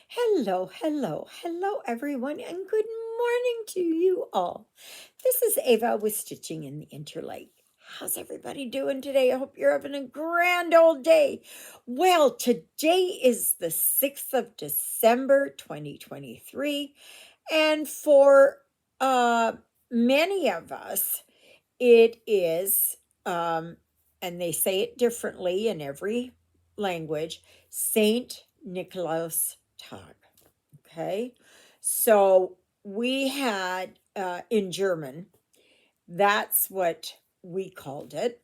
Hello, hello, hello, everyone, and good morning to you all. This is Ava with Stitching in the Interlake. How's everybody doing today? I hope you're having a grand old day. Well, today is the 6th of December, 2023, and for many of us, it is, and they say it differently in every language, Saint Nikolaus Tag. Okay. So we had in German, that's what we called it.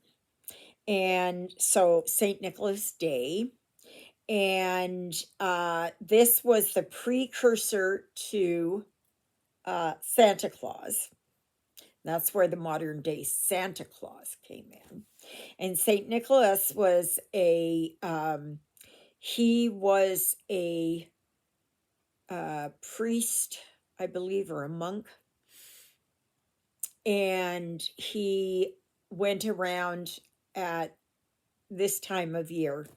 And so St. Nicholas Day. And this was the precursor to Santa Claus. That's where the modern day Santa Claus came in. And St. Nicholas was he was a priest, I believe, or a monk. And he went around at this time of year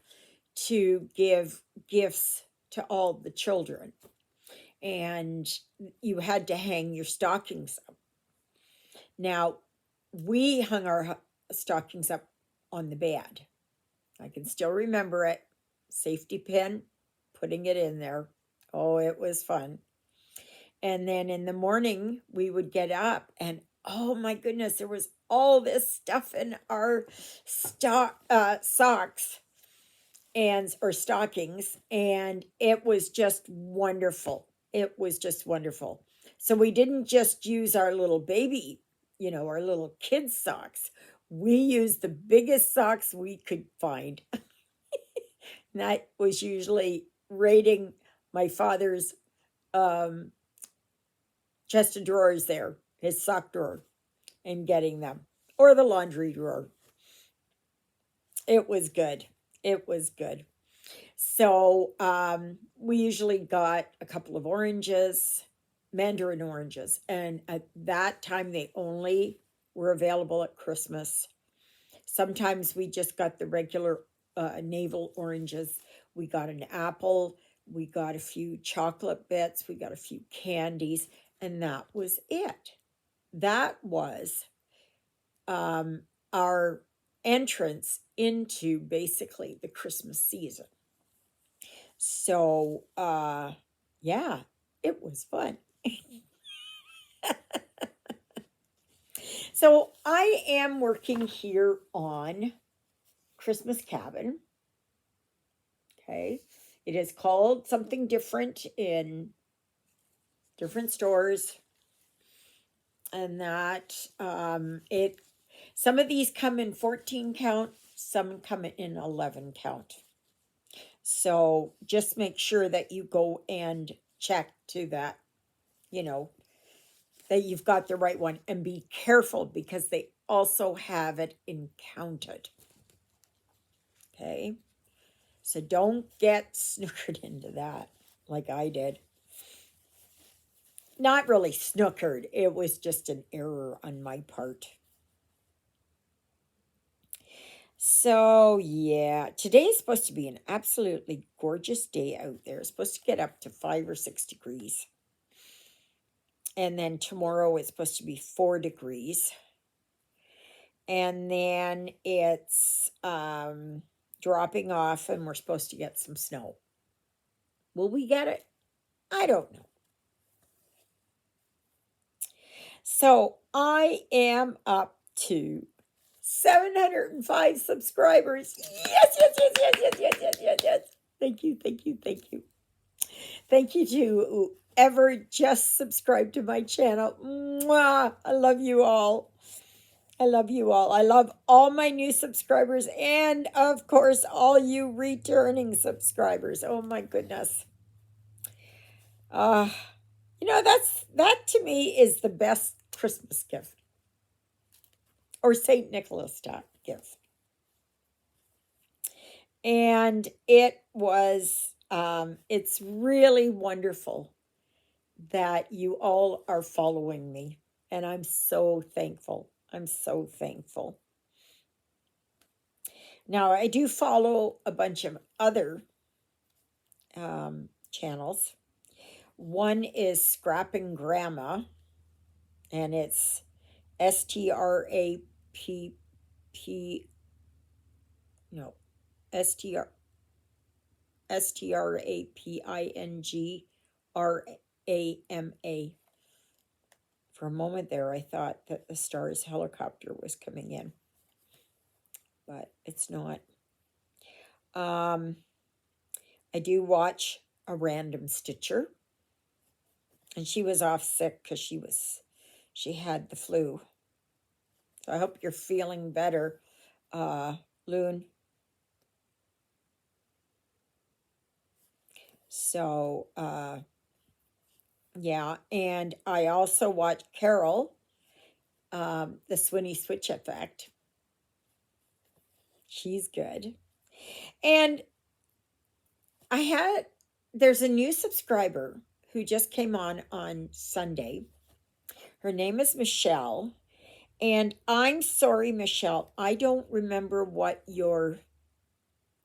to give gifts to all the children. And you had to hang your stockings up. Now, we hung our stockings up on the bed. I can still remember it. Safety pin, putting it in there. Oh, it was fun. And then in the morning, we would get up, and oh my goodness, there was all this stuff in our socks and or stockings, and it was just wonderful. It was just wonderful. So we didn't just use our little baby, our little kids' socks. We used the biggest socks we could find. And that was usually raiding my father's um, chest of drawers there, his sock drawer, and getting them, or the laundry drawer. It was good. It was good. So we usually got a couple of oranges, mandarin oranges, and at that time they only were available at Christmas. Sometimes we just got the regular navel oranges. We got an apple, we got a few chocolate bits, we got a few candies, and that was it. That was our entrance into basically the Christmas season. So, yeah, it was fun. So, I am working here on Christmas Cabin. Okay. It is called something different in different stores. And that some of these come in 14 count, some come in 11 count. So just make sure that you go and check to that, you know, that you've got the right one, and be careful because they also have it in counted. Okay. So don't get snookered into that like I did. Not really snookered, it was just an error on my part. So, yeah, today is supposed to be an absolutely gorgeous day out there. It's supposed to get up to 5 or 6 degrees. And then tomorrow it's supposed to be 4 degrees. And then it's dropping off, and we're supposed to get some snow. Will we get it? I don't know. So I am up to 705 subscribers. Yes, yes, yes, yes, yes, yes, yes, yes, yes. Thank you, thank you, thank you. Thank you to whoever just subscribed to my channel. Mwah! I love you all. I love you all. I love all my new subscribers, and of course all you returning subscribers. Oh my goodness. Uh that to me is the best Christmas gift, or St. Nicholas Tag gift. And it's really wonderful that you all are following me, and I'm so thankful. I'm so thankful. Now, I do follow a bunch of other channels. One is Scrapping Grandma, and it's STRAPP, no, STR, STRAPINGRAMA. For a moment there, I thought that the Stars helicopter was coming in, but it's not. I do watch a random stitcher, and she was off sick because she had the flu. So I hope you're feeling better, Loon. So yeah, and I also watch Carol, the Swinny Switch Effect. She's good. And there's a new subscriber who just came on Sunday. Her name is Michelle. And I'm sorry, Michelle, I don't remember what your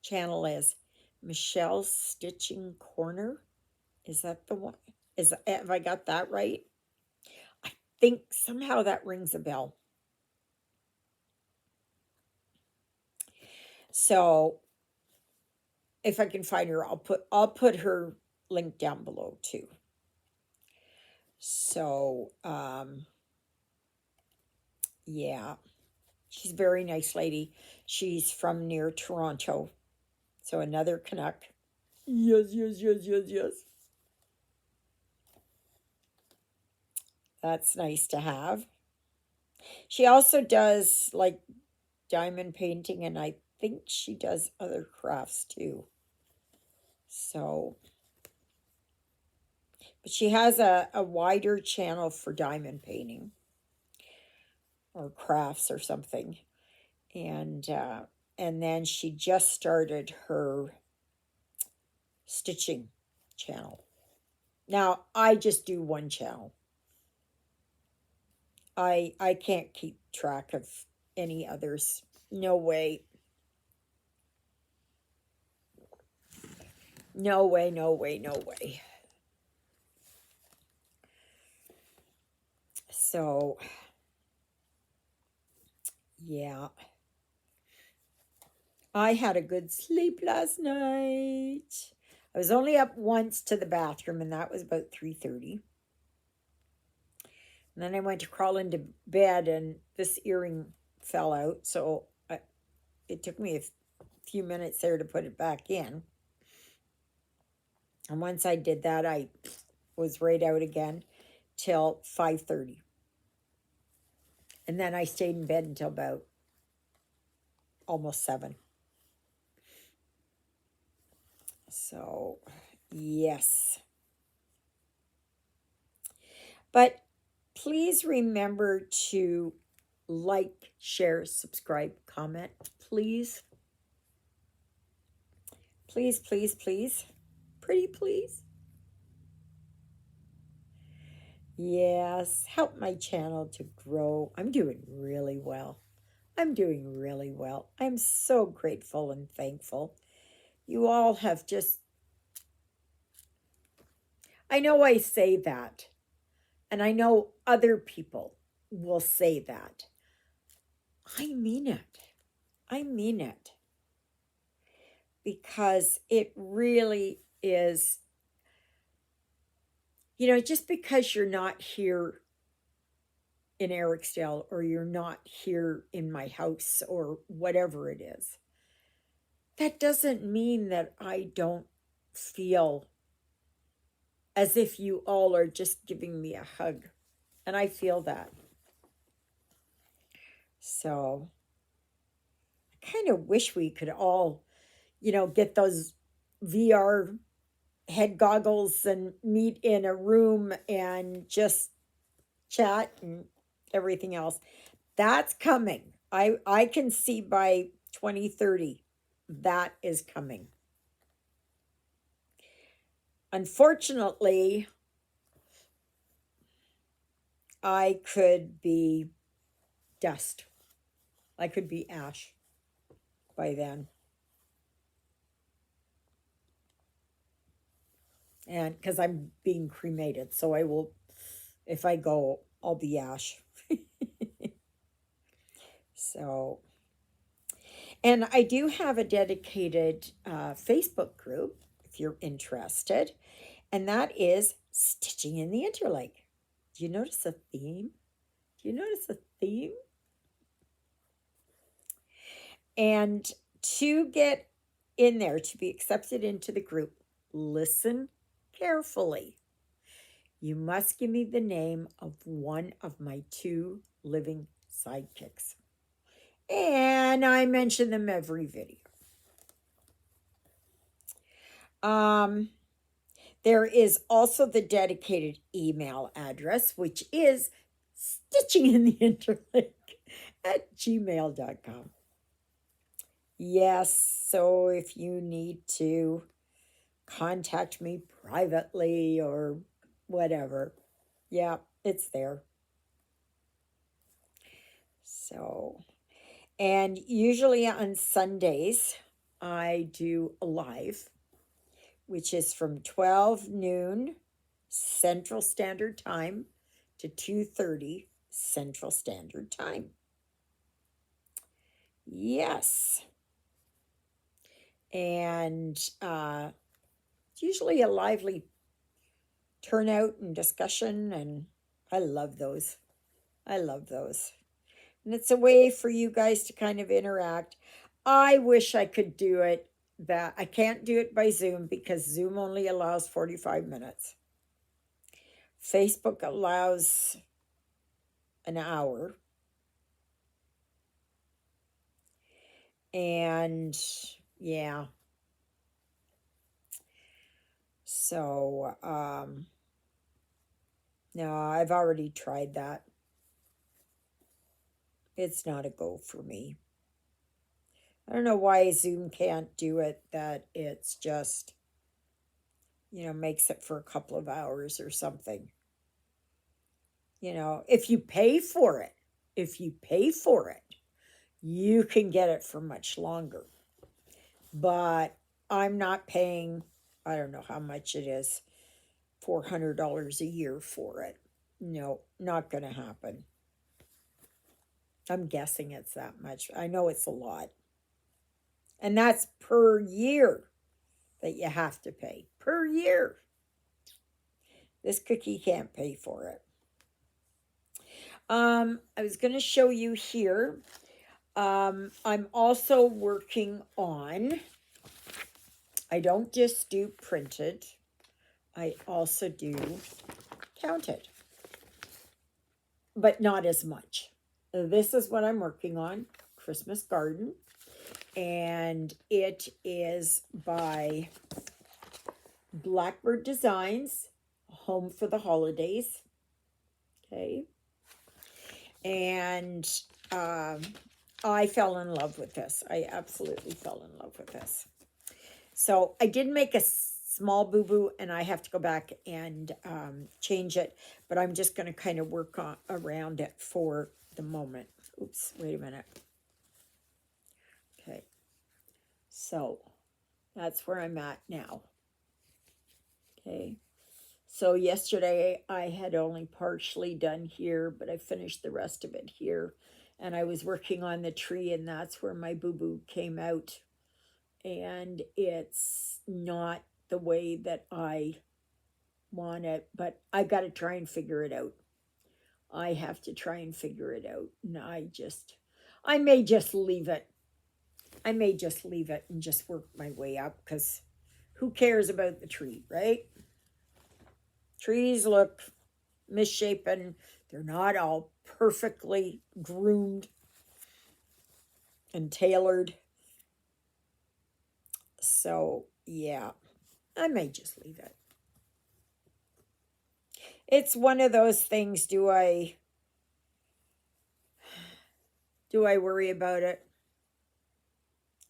channel is. Michelle's Stitching Corner? Is that the one? Have I got that right? I think somehow that rings a bell. So if I can find her, I'll put her link down below too. So yeah, she's a very nice lady. She's from near Toronto. So another Canuck. Yes, yes, yes, yes, yes. That's nice to have. She also does like diamond painting, and I think she does other crafts too. So, but she has a wider channel for diamond painting or crafts or something. And then she just started her stitching channel. Now, I just do one channel. I can't keep track of any others. No way. No way, no way, no way. So, yeah. I had a good sleep last night. I was only up once to the bathroom, and that was about 3:30. And then I went to crawl into bed, and this earring fell out. So it took me a few minutes there to put it back in. And once I did that, I was right out again till 5:30. And then I stayed in bed until about almost 7. So, yes. But please remember to like, share, subscribe, comment, please. Please, please, please. Pretty please. Yes, help my channel to grow. I'm doing really well. I'm doing really well. I'm so grateful and thankful. You all have just, I know I say that, and I know other people will say that. I mean it. I mean it. Because it really is, just because you're not here in Ericsdale or you're not here in my house or whatever it is, that doesn't mean that I don't feel as if you all are just giving me a hug. And I feel that. So I kind of wish we could all, get those VR head goggles and meet in a room and just chat and everything else. That's coming. I can see by 2030 that is coming. Unfortunately, I could be dust. I could be ash by then. And because I'm being cremated, so I will, if I go, I'll be ash. So, and I do have a dedicated Facebook group if you're interested, and that is Stitching in the Interlake. Do you notice a theme? Do you notice a theme? And to get in there, to be accepted into the group, listen carefully. You must give me the name of one of my 2 living sidekicks. And I mention them every video. There is also the dedicated email address, which is stitchingintheinterlake@gmail.com. Yes, so if you need to contact me privately or whatever, yeah, it's there. So, and usually on Sundays, I do a live, which is from 12 noon Central Standard Time to 2:30 Central Standard Time. Yes. And it's usually a lively turnout and discussion, and I love those. I love those. And it's a way for you guys to kind of interact. I wish I could do it that I can't do it by Zoom because Zoom only allows 45 minutes. Facebook allows an hour. And yeah. So no, I've already tried that. It's not a go for me. I don't know why Zoom can't do it, that it's just, makes it for a couple of hours or something. If you pay for it, you can get it for much longer. But I'm not paying, I don't know how much it is, $400 a year for it. No, not going to happen. I'm guessing it's that much. I know it's a lot. And that's per year that you have to pay. Per year. This cookie can't pay for it. I was going to show you here. I'm also working on, I don't just do printed, I also do counted, but not as much. This is what I'm working on, Christmas Garden, and it is by Blackbird Designs, Home for the Holidays. Okay. And I fell in love with this. I absolutely fell in love with this. So I did make a small boo-boo, and I have to go back and change it, but I'm just going to kind of work around it for the moment. Oops, wait a minute. Okay. So that's where I'm at now. Okay. So yesterday I had only partially done here, but I finished the rest of it here. And I was working on the tree, and that's where my boo-boo came out. And it's not the way that I want it, but I got to try and figure it out. I have to try and figure it out. And I may just leave it. I may just leave it and just work my way up, because who cares about the tree, right? Trees look misshapen. They're not all perfectly groomed and tailored. So, yeah, I may just leave it. It's one of those things, do I worry about it?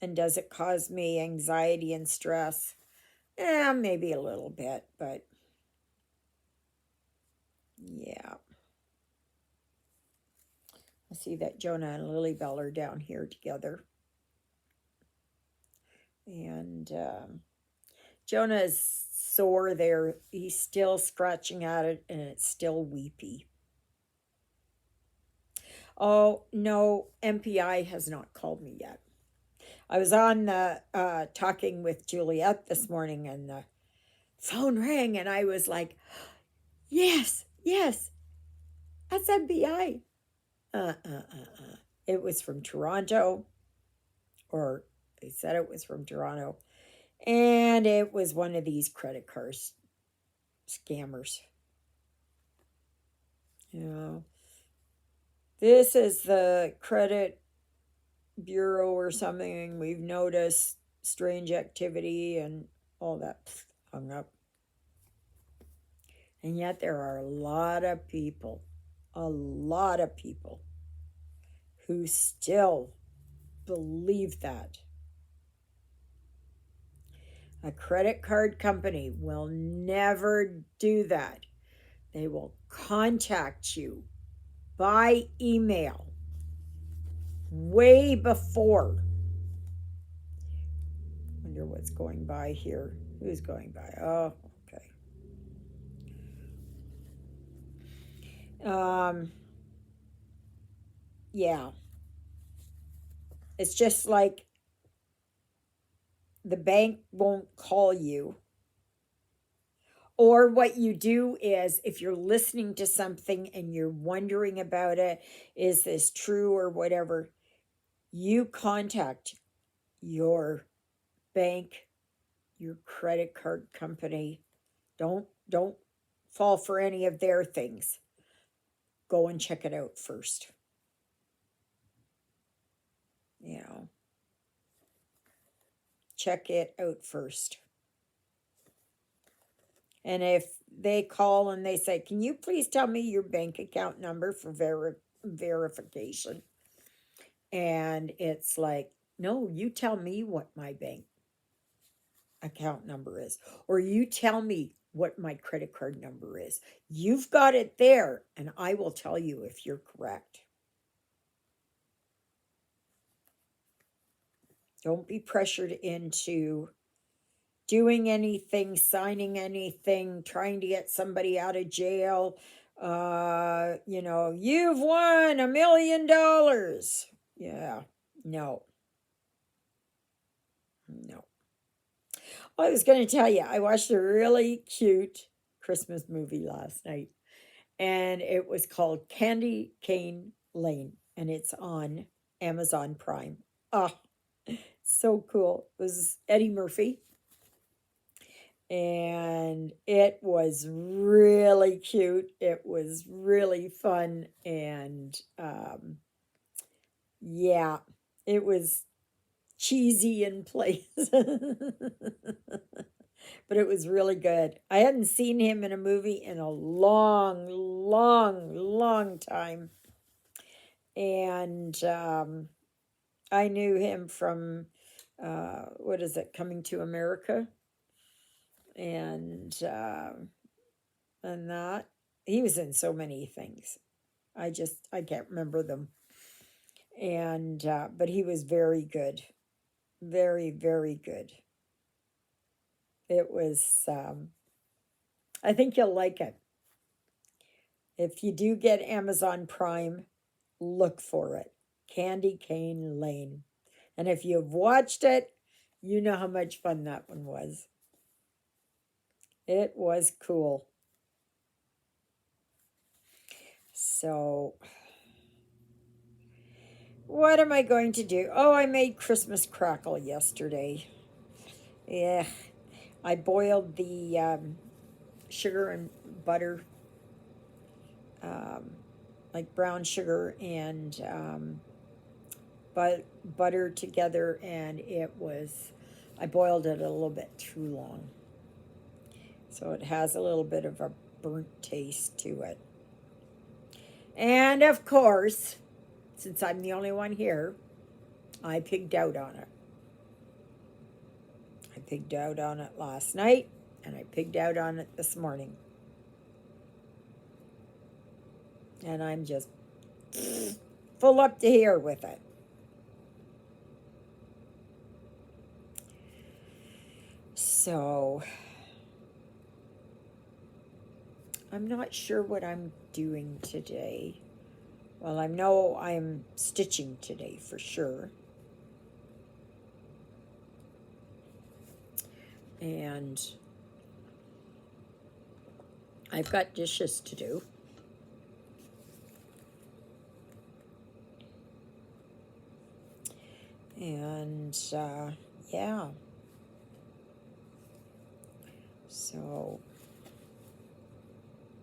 And does it cause me anxiety and stress? Maybe a little bit, but yeah. I see that Jonah and Lilybell are down here together. And Jonah is sore there. He's still scratching at it and it's still weepy. Oh, no, MPI has not called me yet. I was on the talking with Juliet this morning and the phone rang and I was like, yes, yes, that's MPI. It was from Toronto, or they said it was from Toronto, and it was one of these credit card scammers. You know, this is the credit bureau or something. We've noticed strange activity and all that. Hung up. And yet there are a lot of people who still believe that. A credit card company will never do that. They will contact you by email way before. Wonder what's going by here. Who's going by? Oh, okay. Yeah. It's just like the bank won't call you. Or what you do is, if you're listening to something and you're wondering about it, is this true or whatever, you contact your bank, your credit card company. Don't fall for any of their things. Go and check it out first. You know, check it out first. And if they call and they say, can you please tell me your bank account number for verification? And it's like, no, you tell me what my bank account number is, or you tell me what my credit card number is. You've got it there, and I will tell you if you're correct. Don't be pressured into doing anything, signing anything, trying to get somebody out of jail. You've won $1 million. Yeah, no. Well, I was going to tell you, I watched a really cute Christmas movie last night, and it was called Candy Cane Lane, and it's on Amazon Prime. Oh, so cool. It was Eddie Murphy, and it was really cute. It was really fun, and yeah, it was cheesy in place. But it was really good. I hadn't seen him in a movie in a long, long, long time. And I knew him from, what is it, Coming to America? And that. He was in so many things. I can't remember them. And, but he was very good. Very, very good. It was, I think you'll like it. If you do get Amazon Prime, look for it. Candy Cane Lane. And if you've watched it, you know how much fun that one was. It was cool. So, what am I going to do? Oh, I made Christmas crackle yesterday. Yeah, I boiled the sugar and butter, like brown sugar and butter together, and I boiled it a little bit too long. So it has a little bit of a burnt taste to it. And of course, since I'm the only one here, I pigged out on it. I pigged out on it last night, and I pigged out on it this morning. And I'm just full up to here with it. So, I'm not sure what I'm doing today. Well, I know I'm stitching today for sure. And I've got dishes to do. And yeah. So,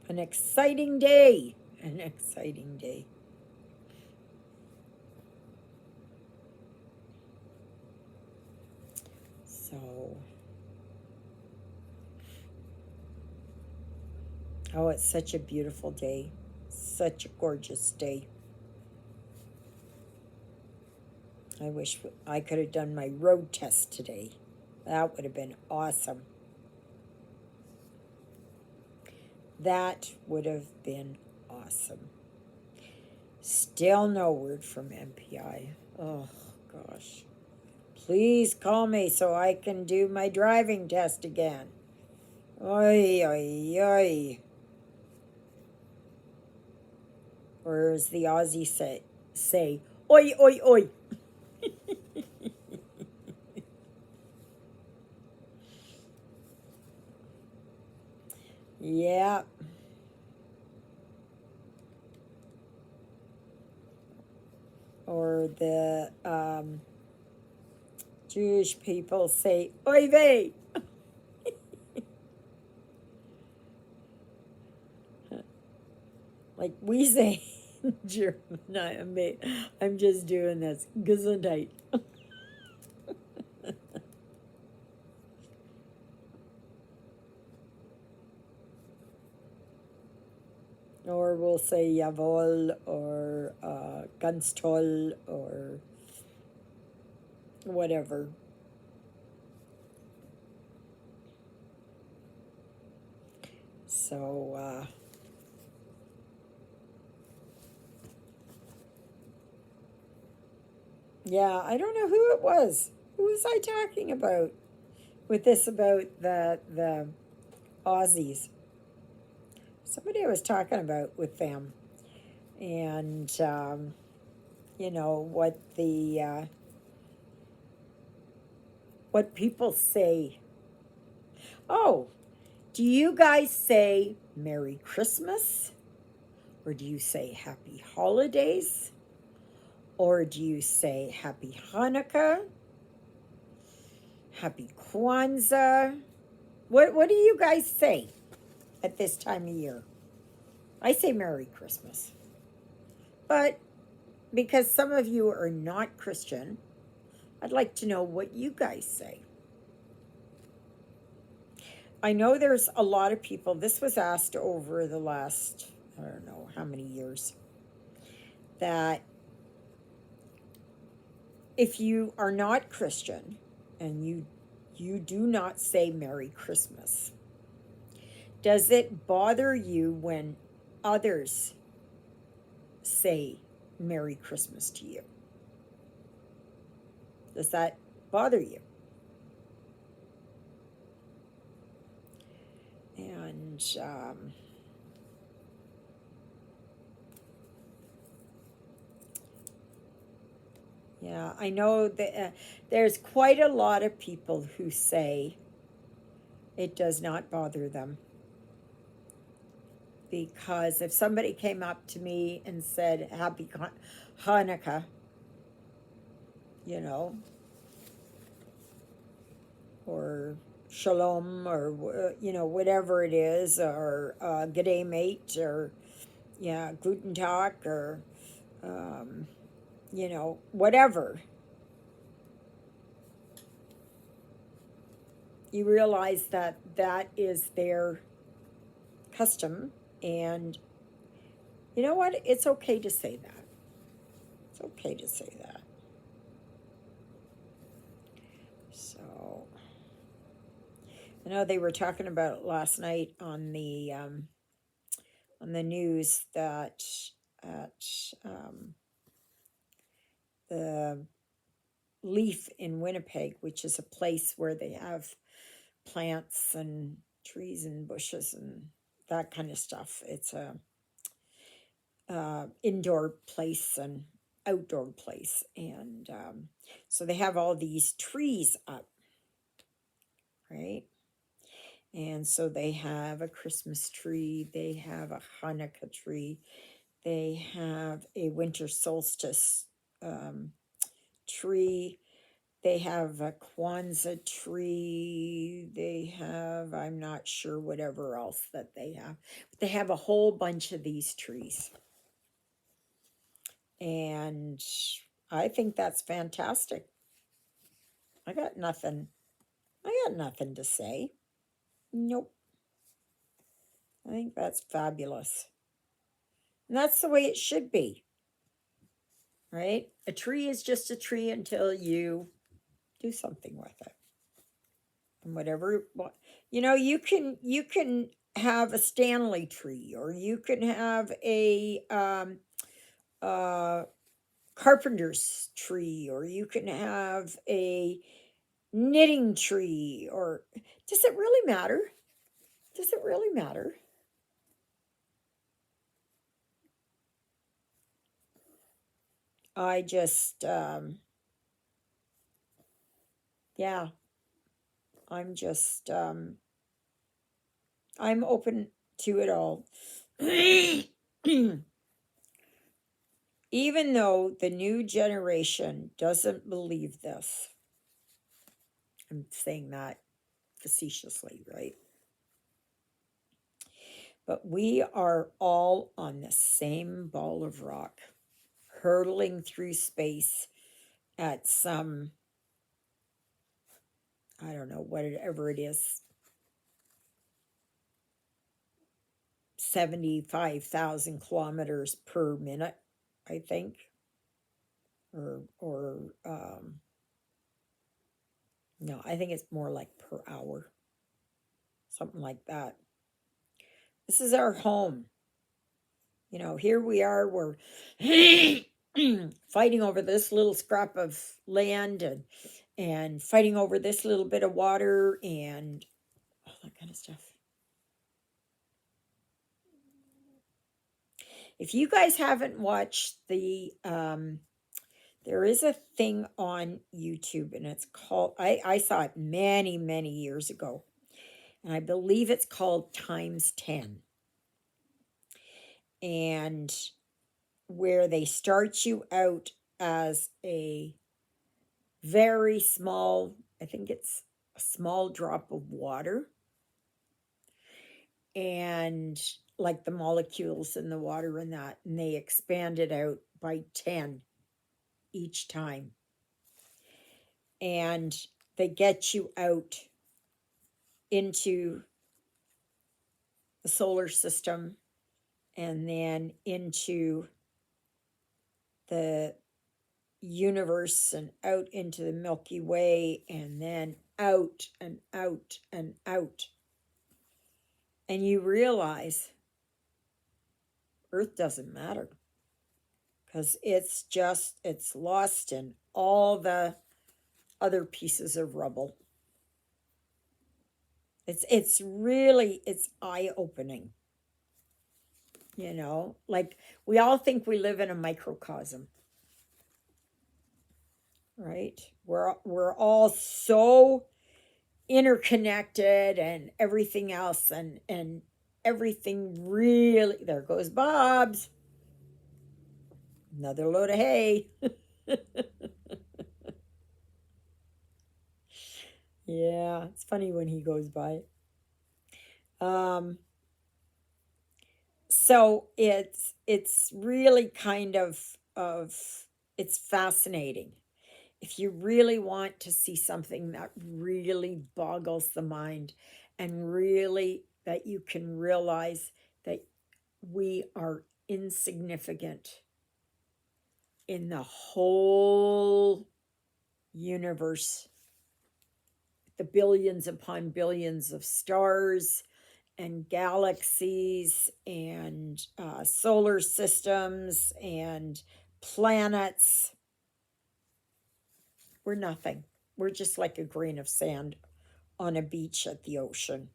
an exciting day. An exciting day. So, oh, it's such a beautiful day. Such a gorgeous day. I wish I could have done my road test today. That would have been awesome. That would have been awesome. Still no word from MPI. Oh, gosh. Please call me so I can do my driving test again. Oi, oi, oi. Or as the Aussie say, oi, oi, oi. Yeah. Or the Jewish people say, oy vey. Like we say in German. I'm just doing this. Gesundheit. Or we'll say jawohl or ganz toll or whatever. So, yeah, I don't know who it was. Who was I talking about with this about the Aussies? Somebody I was talking about with them, and you know what people say. Oh, do you guys say Merry Christmas? Or do you say Happy Holidays? Or do you say Happy Hanukkah? Happy Kwanzaa? What do you guys say at this time of year? I say Merry Christmas. But because some of you are not Christian, I'd like to know what you guys say. I know there's a lot of people, this was asked over the last, I don't know how many years, that if you are not Christian and you do not say Merry Christmas, does it bother you when others say Merry Christmas to you? Does that bother you? And yeah, I know that there's quite a lot of people who say it does not bother them. Because if somebody came up to me and said, Happy Hanukkah, you know, or Shalom, or, you know, whatever it is, or G'day mate, or, yeah, Guten Tag, or, you know, whatever, you realize that that is their custom. And you know what? It's okay to say that. It's okay to say that. So, I know they were talking about it last night on the news that at the Leaf in Winnipeg, which is a place where they have plants and trees and bushes and that kind of stuff. It's a indoor place and outdoor place, and so they have all these trees up, right? And so they have a Christmas tree, they have a Hanukkah tree, they have a winter solstice tree, they have a Kwanzaa tree, they have, I'm not sure whatever else that they have, but they have a whole bunch of these trees. And I think that's fantastic. I got nothing to say. Nope. I think that's fabulous. And that's the way it should be. Right? A tree is just a tree until you do something with it. And whatever, you can have a Stanley tree, or you can have a carpenter's tree, or you can have a knitting tree, or does it really matter? Does it really matter? I just, yeah, I'm just, I'm open to it all. Even though the new generation doesn't believe this, I'm saying that facetiously, right? But we are all on the same ball of rock, hurtling through space at some, I don't know, whatever it is, 75,000 kilometers per minute, I think, or no, I think it's more like per hour, something like that. This is our home. Here we are, we're fighting over this little scrap of land, and fighting over this little bit of water, and all that kind of stuff. If you guys haven't watched there is a thing on YouTube, and it's called, I saw it many, many years ago, and I believe it's called Times 10. And where they start you out as a very small, I think it's a small drop of water, and like the molecules in the water and that, and they expand it out by 10 each time. And they get you out into the solar system, and then into the universe, and out into the Milky Way, and then out and out and out. And you realize Earth doesn't matter, because it's lost in all the other pieces of rubble. It's really, it's eye-opening. Like, we all think we live in a microcosm, right? We're all so interconnected and everything else, and everything really, there goes Bob's, another load of hay. Yeah, it's funny when he goes by. So it's really kind of it's fascinating. If you really want to see something that really boggles the mind, and really that you can realize that we are insignificant in the whole universe, the billions upon billions of stars and galaxies and solar systems and planets. We're nothing. We're just like a grain of sand on a beach at the ocean.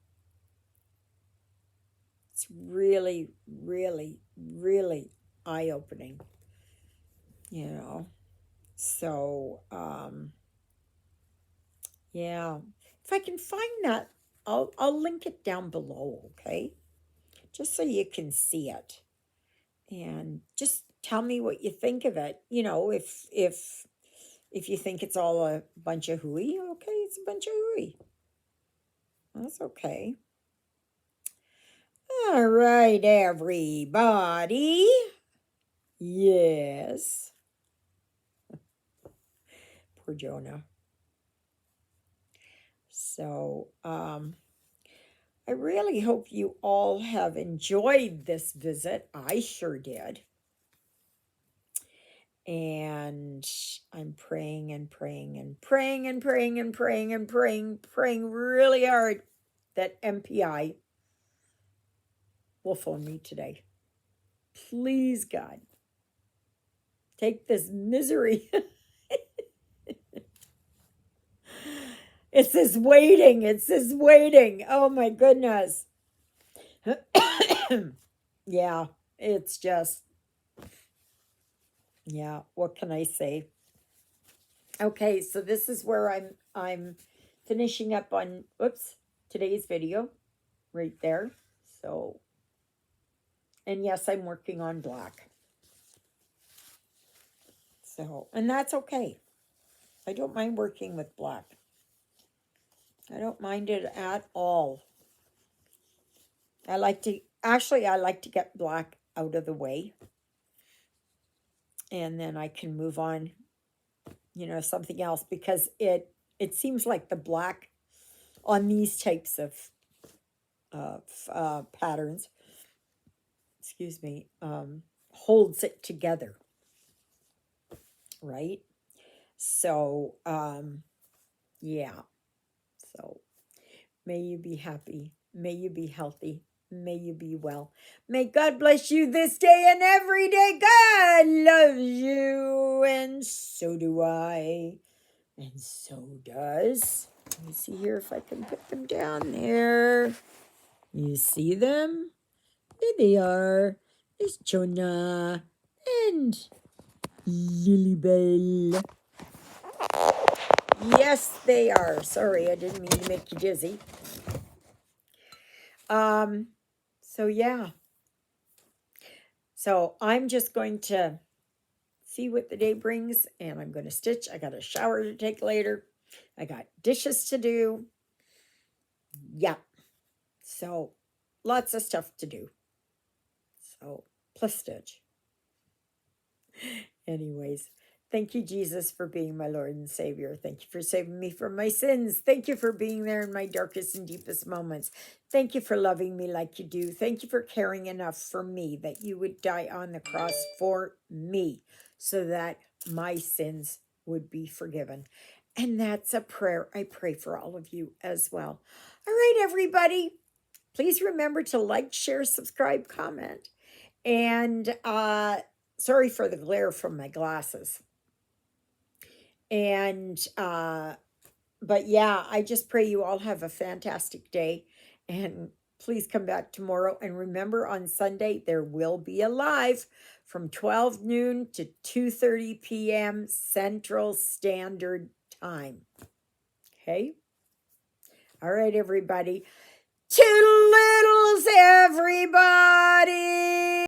It's really, really, really eye-opening, you know. So, yeah. If I can find that, I'll link it down below, okay? Just so you can see it. And just tell me what you think of it. You know, if you think it's all a bunch of hooey, okay, it's a bunch of hooey. That's okay. All right, everybody. Yes. Poor Jonah. So, I really hope you all have enjoyed this visit. I sure did. And I'm praying and praying and praying and praying and praying and praying really hard that MPI will phone me today. Please, God, take this misery. It's this waiting. It's this waiting. Oh my goodness. Yeah, it's just, yeah, what can I say? Okay, so this is where I'm finishing up on today's video right there. So, and yes, I'm working on black. So, and that's okay. I don't mind working with black. I don't mind it at all. I like to get black out of the way. And then I can move on, you know, something else, because it seems like the black on these types of patterns, excuse me, holds it together, right? So, yeah. So, may you be happy. May you be healthy. May you be well. May God bless you this day and every day. God loves you, and so do I. And so does. Let me see here if I can put them down there. You see them? There they are. There's Jonah and Lilybell. Yes, they are. Sorry, I didn't mean to make you dizzy. So yeah. So I'm just going to see what the day brings, and I'm going to stitch. I got a shower to take later. I got dishes to do. Yeah. So lots of stuff to do. So plus stitch. Anyways, thank you, Jesus, for being my Lord and Savior. Thank you for saving me from my sins. Thank you for being there in my darkest and deepest moments. Thank you for loving me like you do. Thank you for caring enough for me that you would die on the cross for me so that my sins would be forgiven. And that's a prayer I pray for all of you as well. All right, everybody. Please remember to like, share, subscribe, comment. And sorry for the glare from my glasses. And but yeah, I just pray you all have a fantastic day, and please come back tomorrow. And remember, on Sunday there will be a live from 12 noon to 2:30 p.m. Central Standard Time. Okay? All right, everybody. Toodle-oodles!